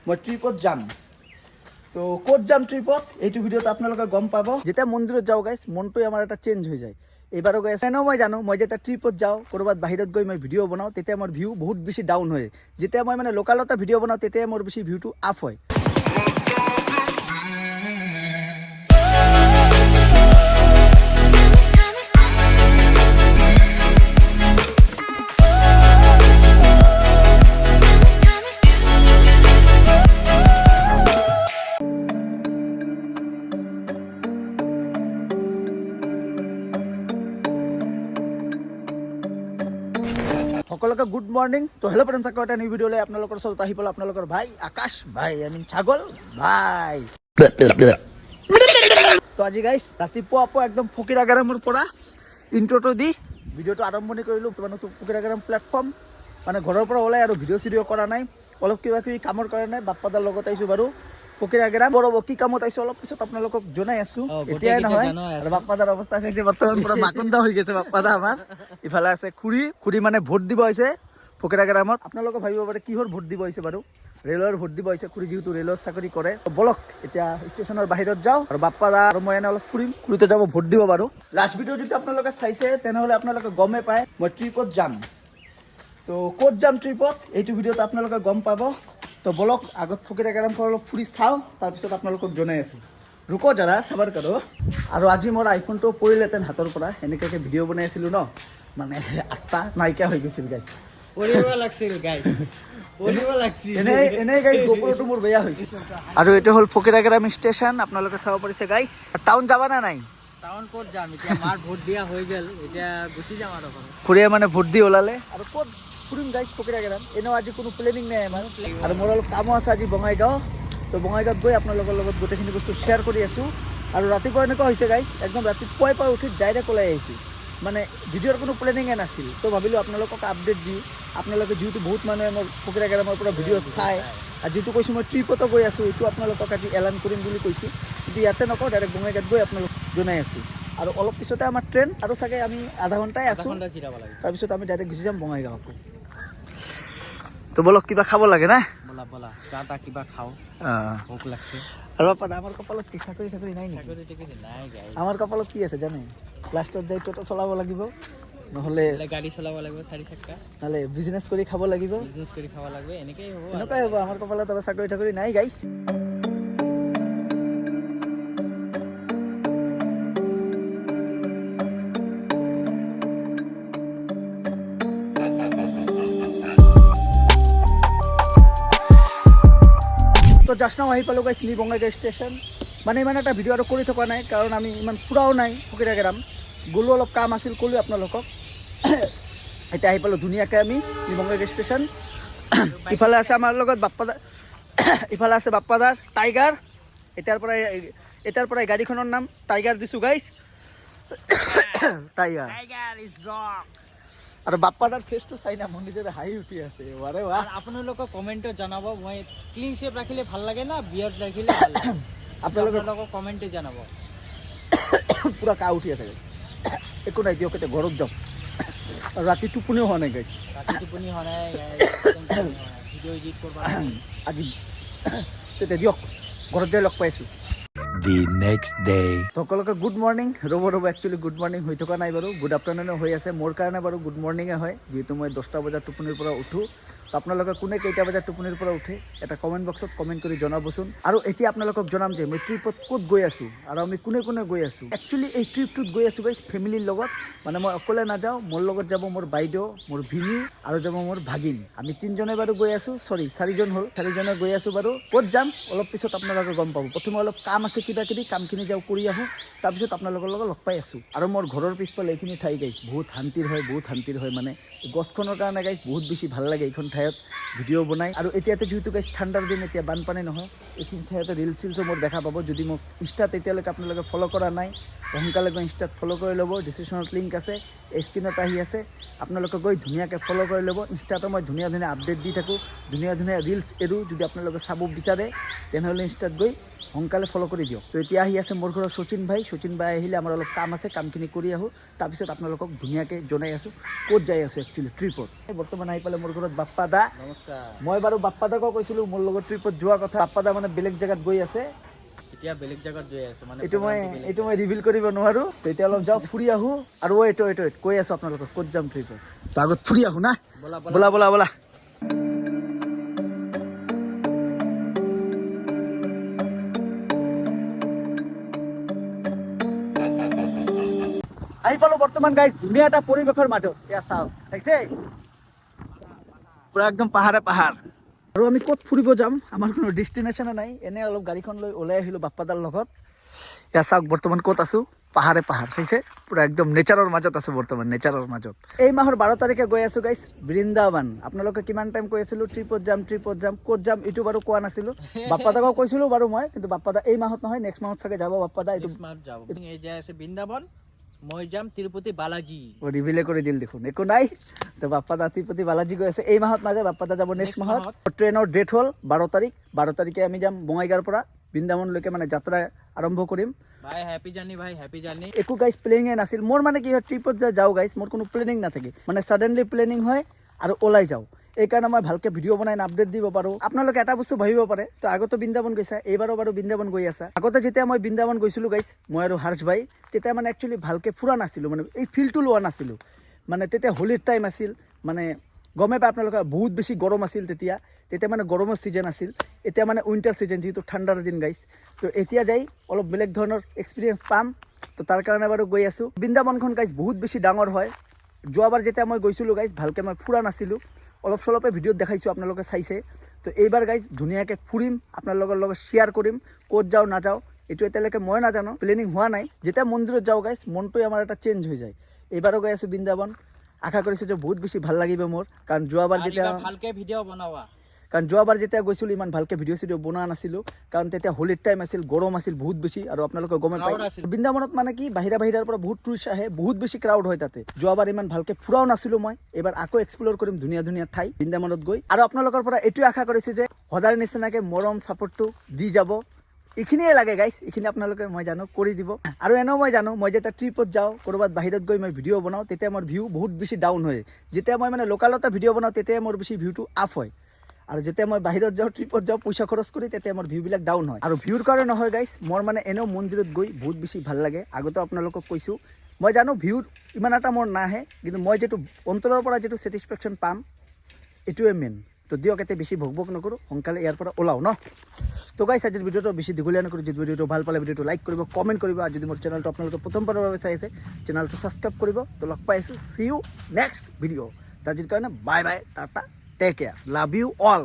মই ট্ৰিপত যাম তো ক'ত যাম ট্ৰিপত এইটো ভিডিঅ'ত আপোনালোকে গম পাব যেতিয়া মন্দিৰত যাওঁ গাইছ মনটোৱে আমাৰ এটা চেঞ্জ হৈ যায় এইবাৰো গৈ আছে মই জানো মই যেতিয়া ট্ৰিপত যাওঁ ক'ৰবাত বাহিৰত গৈ মই ভিডিঅ' বনাওঁ তেতিয়া মোৰ ভিউ বহুত বেছি ডাউন হয় যেতিয়া মই মানে লোকেলতে ভিডিঅ' বনাওঁ তেতিয়া মোৰ বেছি ভিউটো আপ হয় সকলোকে গুড মৰ্নিং তো হেল্ল' ফ্ৰেণ্ডছ আকৌ এটা নিউ ভিডিঅ'লৈ আপোনালোকৰ ওচৰত আহি পালোঁ আপোনালোকৰ ভাই আকাশ ভাই ছাগল ভাই তো আজি গাইছ ৰাতিপুৱা একদম ফকিৰাগেৰামৰ পৰা ইণ্ট্ৰটো দি ভিডিঅ'টো আৰম্ভণি কৰিলোঁ মানে ফকিৰাগেৰাম প্লেটফৰ্ম মানে ঘৰৰ পৰা ওলাই আৰু ভিডিঅ' চিডিঅ' কৰা নাই অলপ কিবা কিবি কামৰ কাৰণে বাপ্পাদাৰ লগত আহিছোঁ বাৰু ফকিৰাগেৰাম বৰ কি কামত আহিছোঁ অলপ পিছত আপোনালোকক জনাই আছোঁ এতিয়াই নহয় আৰু বাপ্পাদাৰ অৱস্থা চাইছে বৰ্তমান পুৰা মাকুন্দা হৈ গৈছে বাপ্পাদা আমাৰ ইফালে আছে খুৰী মানে ভোট দিব আহিছে ফকিৰাগেৰামত আপোনালোকে ভাবিব পাৰে কিহৰ ভোট দিব আহিছে বাৰু ৰেলৰ ভোট দিব আহিছে খুৰী যিহেতু ৰেলৰ চাকৰি কৰে বলক এতিয়া ষ্টেচনৰ বাহিৰত যাওঁ আৰু বাপ্পাদা আৰু মই এনে অলপ ফুৰিম খুৰীতে যাব ভোট দিব বাৰু লাষ্ট ভিডিঅ' যদি আপোনালোকে চাইছে তেনেহ'লে আপোনালোকে গমেই পায় মই ট্ৰিপত যাম তো ক'ত যাম ট্ৰিপত এইটো ভিডিঅ'ত আপোনালোকে গম পাব তো বলক আগত ফকিৰাগেৰামখন অলপ ফুৰি চাওঁ তাৰপিছত আপোনালোকক জনাই আছোঁ ৰুক যাৰা চাবাৰ কাৰো আৰু আজি মোৰ আইফোনটো পৰিলেহেঁতেন হাতৰ পৰা এনেকুৱাকৈ ভিডিঅ' বনাই আছিলোঁ ন মানে আঠটা নাইকিয়া হৈ গৈছিল গাইছ এনেই গাইছ গোপৰটো মোৰ বেয়া হৈছে আৰু এইটো হ'ল ফকিৰাগেৰাম ষ্টেচন আপোনালোকে চাব পাৰিছে গাইছ টাউন যাবা না নাই টাউন ক'ত যাম এতিয়া মাৰ ভোট দিয়া হৈ গ'ল এতিয়া গুচি যাম আৰু খুৰীয়ে মানে ভোট দি ওলালে আৰু ক'ত ফুৰিম গাইছ ফকিৰাগেৰাম এনেও আজি কোনো প্লেনিং নাই আমাৰ আৰু মোৰ অলপ কামো আছে আজি বঙাইগাঁও তো বঙাইগাঁৱত গৈ আপোনালোকৰ লগত গোটেইখিনি বস্তু শ্বেয়াৰ কৰি আছোঁ আৰু ৰাতিপুৱা এনেকুৱা হৈছে গাইছ একদম ৰাতিপুৱাই পৰা উঠি ডাইৰেক্ট ওলাই আহিছোঁ মানে ভিডিঅ'ৰ কোনো প্লেনিঙে নাছিল তো ভাবিলোঁ আপোনালোকক আপডেট দিওঁ আপোনালোকে যিহেতু বহুত মানুহে মোৰ ফকিৰাগেৰামৰ পৰা ভিডিঅ' চাই আৰু যিটো কৈছোঁ মই ট্ৰিপতো গৈ আছোঁ এইটো আপোনালোকক আজি এলান কৰিম বুলি কৈছোঁ কিন্তু ইয়াতে নকওঁ ডাইৰেক্ট বঙাইগাঁৱত গৈ আপোনালোক জনাই আছোঁ আৰু অলপ পিছতে আমাৰ ট্ৰেইন আৰু চাগে আমি আধা ঘণ্টাই আছোঁ তাৰপিছত আমি ডাইৰেক্ট গুচি যাম বঙাইগাঁৱত তো বলক কিবা খাব লাগে না বলা চাহ তাহ কিবা খাওঁ ভোক লাগছে আৰু বাপ্পা আমাৰ কপালত কি চাকৰি নাই নেকি আমাৰ কপালত কি আছে জানে লাষ্টত যাই টোটো চলাব লাগিব নহ'লে গাড়ী চলাব লাগিব 4 চক্কা নহ'লে বিজনেছ কৰি খাব লাগিব এনেকেই হ'ব এনেকুৱাই হ'ব আমাৰ কপালত আৰু চাকৰি নাই গাইছ তো জাষ্ট নাও আহি পালোঁ গাইছ নি বঙাইগাঁও ষ্টেচন মানে ইমান এটা ভিডিঅ' আৰু কৰি থকা নাই কাৰণ আমি ইমান ফুৰাও নাই ফকিৰাগেৰাম গ'লোঁ অলপ কাম আছিল ক'লোঁ আপোনালোকক এতিয়া আহি পালোঁ ধুনীয়াকৈ আমি নি বঙাইগাঁও ষ্টেচন ইফালে আছে আমাৰ লগত বাপ্পাদাৰ ইফালে আছে বাপ্পাদাৰ টাইগাৰ এতিয়াৰ পৰা গাড়ীখনৰ নাম টাইগাৰ দিছোঁ গাইছ টাইগাৰ আৰু বাপ্পাদাৰ ফেচটো চাই না মোৰ নিজে হাঁহি উঠি আছে আৰে বাহ আপোনালোকে কমেণ্টত জনাব মই ক্লিন শ্বেপ ৰাখিলে ভাল লাগে না বিয়াৰ্ড ৰাখিলে ভাল লাগে আপোনালোকে কমেণ্টে জনাব পুৰা কা উঠি আছে একো নাই দিয়ক এতিয়া ঘৰত যাওঁ আৰু ৰাতি টোপনিও হোৱা নাই গাইছ ভিডিঅ' এডিট কৰিব আজি তেতিয়া দিয়ক ঘৰত যাই লগ পাইছোঁ The next day. সকলোকে গুড মৰ্ণিং ৰ'ব একচুৱেলি গুড মৰ্ণিং হৈ থকা নাই বাৰু গুড আফটাৰনুনে হৈ আছে মোৰ কাৰণে বাৰু গুড মৰ্ণিঙে হয় যিহেতু মই 10টা বজাত টোপনিৰ পৰা উঠোঁ তো আপোনালোকে কোনে কেইটা বজাত টোপনিৰ পৰা উঠে এটা কমেণ্ট বক্সত কমেণ্ট কৰি জনাবচোন আৰু এতিয়া আপোনালোকক জনাম যে মই ট্ৰিপত ক'ত গৈ আছোঁ আৰু আমি কোনে গৈ আছোঁ একচুৱেলি এই ট্ৰিপটোত গৈ আছোঁ গাইছ ফেমিলিৰ লগত মানে মই অকলে নাযাওঁ মোৰ লগত যাব মোৰ বাইদেউ মোৰ ভিনি আৰু যাব মোৰ ভাগিন আমি 3জনে বাৰু গৈ আছোঁ 4জন হ'ল 4জনে গৈ আছোঁ বাৰু ক'ত যাম অলপ পিছত আপোনালোকে গম পাব প্ৰথমে অলপ কাম আছে কিবা কিবি কামখিনি যাওঁ কৰি আহোঁ তাৰপিছত আপোনালোকৰ লগত লগ পাই আছোঁ আৰু মোৰ ঘৰৰ পিছফালে এইখিনি ঠাই গাইছ বহুত শান্তিৰ হয় মানে গছখনৰ কাৰণে গাইছ বহুত বেছি ভাল লাগে এইখন ঠাইত ভিডিঅ' বনাই আৰু এতিয়াতে যিহেতু গাইছ ঠাণ্ডাৰ দিন এতিয়া বানপানী নহয় এইখিনি ঠাইতে ৰিল চিলছো মোৰ দেখা পাব যদি মোক ইনষ্টাত এতিয়ালৈকে আপোনালোকে ফ'ল' কৰা নাই সোনকালে গৈ ইনষ্টাত ফ'ল' কৰি ল'ব ডিছক্ৰিপশ্যনত লিংক আছে স্ক্ৰীণত আহি আছে আপোনালোকে গৈ ধুনীয়াকৈ ফ'ল' কৰি ল'ব ইনষ্টাতো মই ধুনীয়া আপডেট দি থাকোঁ ধুনীয়া ৰিলচ এৰোঁ যদি আপোনালোকে চাব বিচাৰে তেনেহ'লে ইনষ্টাত গৈ সোনকালে ফ'ল' কৰি দিয়ক তো এতিয়া আহি আছে মোৰ ঘৰৰ শচীন ভাই আহিলে আমাৰ অলপ কাম আছে কামখিনি কৰি আহোঁ তাৰপিছত আপোনালোকক ধুনীয়াকৈ জনাই আছোঁ ক'ত যাই আছোঁ একচুৱেলি ট্ৰিপত বৰ্তমান আহি পালে মোৰ ঘৰত বাপ্পা দা নমস্কাৰ। মই বাৰু বাপ্পাদাকো কৈছিলোঁ মোৰ লগত ট্ৰিপত যোৱা কথা। বাপ্পাদা মানে বেলেগ জেগাত গৈ আছে, এতিয়া বেলেগ জাগাত গৈ আছে মানে এইটো programটো বেলেগ মই ৰিভিল কৰিব নোৱাৰোঁ। তো এতিয়া অলপ যাওঁ, ফুৰি আহোঁ। আৰু এইটো কৈ আছোঁ আপোনালোকক ক'ত যাম ট্ৰিপত। তো আগত ফুৰি আহোঁ না, ব'লা, ব'লা ব'লা ব'লা। আহি পালো বৰ্তমান গাইজ ধুনীয়া এটা পৰিৱেশৰ মাজত। এয়া চাওক, চাইছে পুৰা একদম পাহাৰ। আৰু আমি ক'ত ফুৰিব যাম, আমাৰ কোনো ডেষ্টিনেশ্যনে নাই। এনে অলপ গাড়ীখন লৈ ওলাই আহিলোঁ বাপ্পাদাৰ লগত। এয়া চাওক বৰ্তমান ক'ত আছোঁ, পাহাৰ চাইছে, পুৰা একদম নেচাৰৰ মাজত আছোঁ বৰ্তমান, নেচাৰৰ মাজত। এই মাহৰ 12 তাৰিখে গৈ আছোঁ গাইজ বৃন্দাবন। আপোনালোকে কিমান টাইম কৈ আছিলোঁ ট্ৰিপত যাম, ক'ত যাম এইটো বাৰু কোৱা নাছিলোঁ। বাপ্পাদাকো কৈছিলোঁ বাৰু মই, কিন্তু বাপ্পাদা এই মাহত নহয়, নেক্সট মাহত চাগে যাব বাপ্পাদা। এইটো স্মাৰ্ট যাব। এই যাই আছে বৃন্দাবন, মই যাম তিৰুপতি বালাজী। ৰিভিলে কৰি দিল দেখোন, একো নাই। তো বাপ্পাদা তিৰুপতি বালাজী গৈ আছে, এই মাহত নাযায়, বাপ্পাদা যাব নেক্সট মাহত। ট্ৰেইনৰ ডেট হ'ল 12 তাৰিখ। 12 তাৰিখে আমি যাম বঙাইগাঁৱৰ পৰা বৃন্দাবনলৈকে, মানে যাত্ৰা আৰম্ভ কৰিম। ভাই হেপী জাৰ্নি, ভাই হেপী জাৰ্নি। একো গাইজ প্লেনিঙে নাছিল মোৰ, মানে কি হয় ট্ৰিপত যে যাওঁ গাইজ, মোৰ কোনো প্লেনিং নাথাকে, মানে ছাডেনলি প্লেনিং হয় আৰু ওলাই যাওঁ। এইকাৰণে মই ভালকে ভিডিঅ' বনাই আপডেট দিব পাৰোঁ। আপোনালোকে এটা বস্তু ভাবিব পাৰে, তো আগতে বৃন্দাবন গৈছা, এইবাৰো বাৰু বৃন্দাবন গৈ আছা। আগতে যেতিয়া মই বৃন্দাবন গৈছিলোঁ গাইজ, মই আৰু হৰ্ষ ভাই, তেতিয়া মানে একচুৱেলি ভালকে ফুৰা নাছিলোঁ, মানে এই ফিলটো লোৱা নাছিলোঁ। মানে তেতিয়া হোলীৰ টাইম আছিল, মানে গমে পায় আপোনালোকে, বহুত বেছি গৰম আছিল তেতিয়া মানে গৰমৰ ছিজন আছিল। এতিয়া মানে উইণ্টাৰ ছিজন, যিহেতু ঠাণ্ডাৰ দিন গাইজ। তো এতিয়া যাই অলপ বেলেগ ধৰণৰ এক্সপিৰিয়েঞ্চ পাম, তো তাৰ কাৰণে বাৰু গৈ আছোঁ। বৃন্দাবনখন গাইজ বহুত বেছি ডাঙৰ হয়। যোৱাবাৰ যেতিয়া মই গৈছিলোঁ গাইজ, ভালকৈ মই ফুৰা নাছিলোঁ, অলপ চলপে ভিডিঅ'ত দেখাইছোঁ, আপোনালোকে চাইছে। তো এইবাৰ গাইজ ধুনীয়াকৈ ফুৰিম, আপোনালোকৰ লগত শ্বেয়াৰ কৰিম, ক'ত যাওঁ নাযাওঁ এইটো এতিয়ালৈকে মই নাজানো, প্লেনিং হোৱা নাই। যেতিয়া মন্দিৰত যাওঁ গাইজ, মনটোৱে আমাৰ এটা চেঞ্জ হৈ যায়। এইবাৰো গৈ আছোঁ বৃন্দাবন, আশা কৰিছোঁ যে বহুত বেছি ভাল লাগিব মোৰ। কাৰণ যোৱাবাৰ ভালকে ভিডিঅ' বনাবা। যেতিয়া গৈছিলোঁ ইমান ভালকৈ ভিডিঅ' বনোৱা নাছিলোঁ, কাৰণ তেতিয়া হোলীৰ টাইম আছিল, গৰম আছিল বহুত বেছি। আৰু আপোনালোকে গমে পায় বৃন্দাবনত মানে কি বাহিৰাৰ পৰা বহুত টুৰিষ্ট আহে, বহুত বেছি ক্ৰাউড হয় তাতে। যোৱাবাৰ ইমান ভালকৈ ফুৰাও নাছিলোঁ মই, এইবাৰ আকৌ এক্সপ্ল'ৰ কৰিম ধুনীয়া ঠাই বৃন্দাবনত গৈ। আৰু আপোনালোকৰ পৰা এইটোৱে আশা কৰিছোঁ যে সদায় নিচিনাকৈ মৰম ছাপোৰ্টটো দি যাব। এইখিনিয়ে লাগে গাইজ, এইখিনি আপোনালোকে মই জানো কৰি দিব। আৰু এনেও মই জানো, মই যেতিয়া ট্ৰিপত যাওঁ, ক'ৰবাত বাহিৰত গৈ মই ভিডিঅ' বনাওঁ, তেতিয়া মোৰ ভিউ বহুত বেছি ডাউন হয়। যেতিয়া মই মানে লোকেলতে ভিডিঅ' বনাওঁ, তেতিয়া মোৰ বেছি ভিউটো আপ হয়। আৰু যেতিয়া মই বাহিৰত যাওঁ, ট্ৰিপত যাওঁ, পইচা খৰচ কৰি, তেতিয়া মোৰ ভিউবিলাক ডাউন হয়। আৰু ভিউৰ কাৰণে নহয় গাইজ, মোৰ মানে এনেও মন্দিৰত গৈ বহুত বেছি ভাল লাগে। আগতে আপোনালোকক কৈছোঁ, মই জানো ভিউৰ ইমান এটা মোৰ নাহে, কিন্তু মই যিটো অন্তৰৰ পৰা যিটো ছেটিছফেকশ্যন পাম, এইটোৱে মেইন। তো দিয়ক, এতিয়া বেছি ভক নকৰোঁ, সোনকালে ইয়াৰ পৰা ওলাওঁ ন। তো গাইজ আজিৰ ভিডিঅ'টো বেছি দীঘলীয়া নকৰোঁ। যদি ভিডিঅ'টো ভাল পালে ভিডিঅ'টো লাইক কৰিব, কমেণ্ট কৰিব। আৰু যদি মোৰ চেনেলটো আপোনালোকে প্ৰথমবাৰৰ বাবে চাই আছে, চেনেলটো ছাবস্ক্ৰাইব কৰিব। তো লগ পাই আছোঁ, চি ইউ নেক্সট ভিডিঅ'। আজিৰ কাৰণে bye bye, tata, take care, love you all.